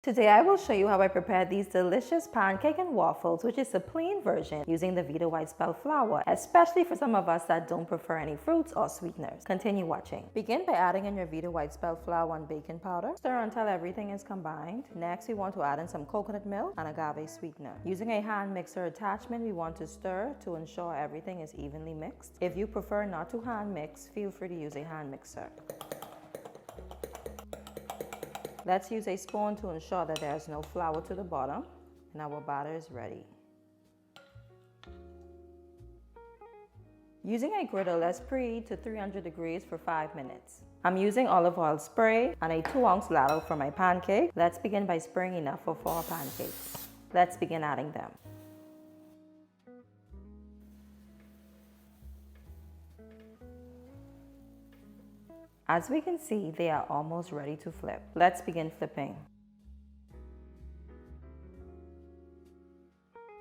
Today I will show you how I prepared these delicious pancake and waffles, which is a plain version using the Vita white spelt flour, especially for some of us that don't prefer any fruits or sweeteners. Continue watching. Begin by adding in your Vita white spelt flour and baking powder. Stir until everything is combined. Next, we want to add in some coconut milk and agave sweetener. Using a hand mixer attachment, we want to stir to ensure everything is evenly mixed. If you prefer not to hand mix, feel free to use a hand mixer. Let's use a spoon to ensure that there is no flour to the bottom, and our batter is ready. Using a griddle, let's preheat to 300 degrees for 5 minutes. I'm using olive oil spray and a 2-ounce ladle for my pancake. Let's begin by spraying enough for 4 pancakes. Let's begin adding them. As we can see, they are almost ready to flip. Let's begin flipping.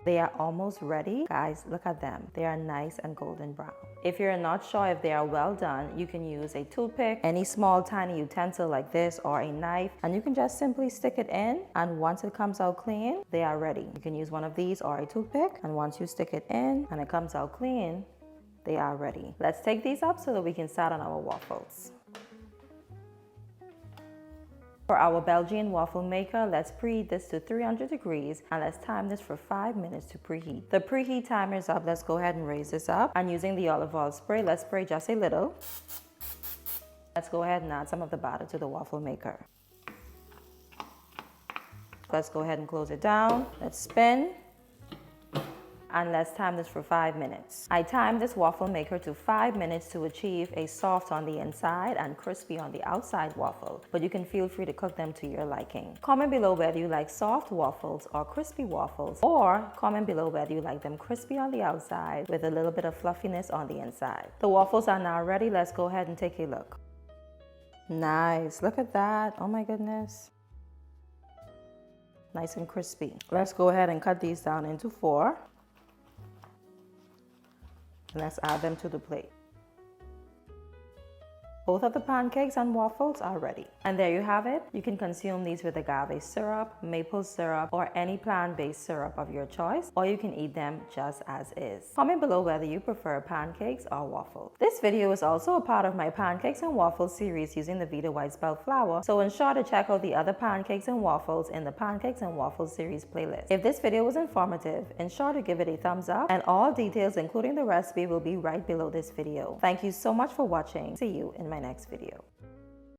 They are almost ready. Guys, look at them. They are nice and golden brown. If you're not sure if they are well done, you can use a toothpick, any small tiny utensil like this, or a knife, and you can just simply stick it in, and once it comes out clean, they are ready. You can use one of these or a toothpick, and once you stick it in and it comes out clean, they are ready. Let's take these up so that we can start on our waffles. For our Belgian waffle maker, let's preheat this to 300 degrees and let's time this for 5 minutes to preheat. The preheat timer is up. Let's go ahead and raise this up. And using the olive oil spray, let's spray just a little. Let's go ahead and add some of the batter to the waffle maker. Let's go ahead and close it down. Let's spin. And let's time this for 5 minutes. I timed this waffle maker to 5 minutes to achieve a soft on the inside and crispy on the outside waffle, but you can feel free to cook them to your liking. Comment below whether you like soft waffles or crispy waffles, or comment below whether you like them crispy on the outside with a little bit of fluffiness on the inside. The waffles are now ready. Let's go ahead and take a look. Nice, look at that. Oh my goodness. Nice and crispy. Let's go ahead and cut these down into 4. And let's add them to the plate. Both of the pancakes and waffles are ready. And there you have it. You can consume these with agave syrup, maple syrup, or any plant-based syrup of your choice, or you can eat them just as is. Comment below whether you prefer pancakes or waffles. This video is also a part of my pancakes and waffles series using the Vita white spelt flour, so ensure to check out the other pancakes and waffles in the pancakes and waffles series playlist. If this video was informative, ensure to give it a thumbs up, and all details including the recipe will be right below this video. Thank you so much for watching. See you in my next video.